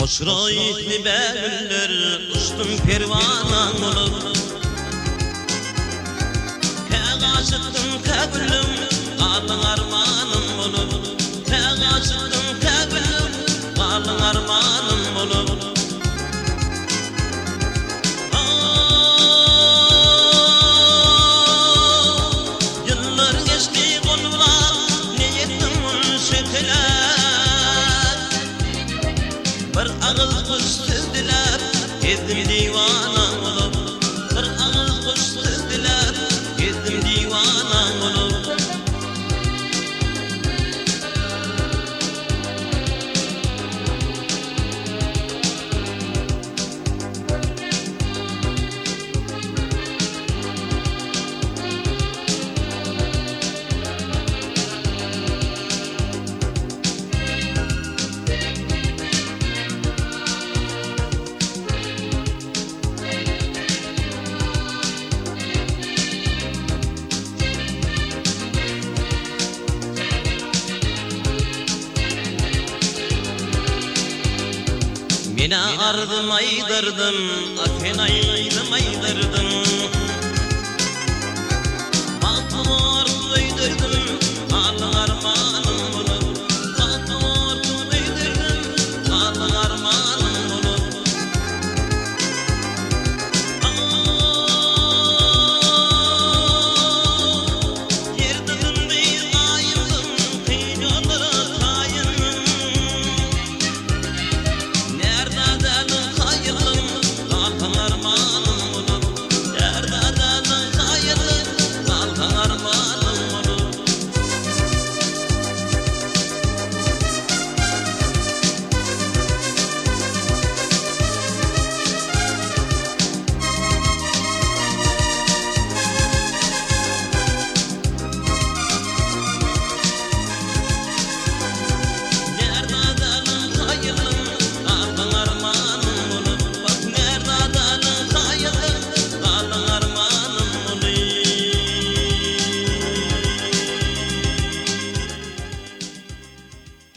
Hoşroyitli bägüller uçtum pervanan olup Kägaşıktım kägülüm galın armanım olup Kägaşıktım kägülüm galın armanım olup Yıllar geçti kollar ne yettim şekeler Bir ağız kuş sözdiler ezdim divana olup Bir ağız kuş sözdiler ezdim divana olup Mena ardım aydırdım, aken aydım aydırdım Baktım ardım aydırdım,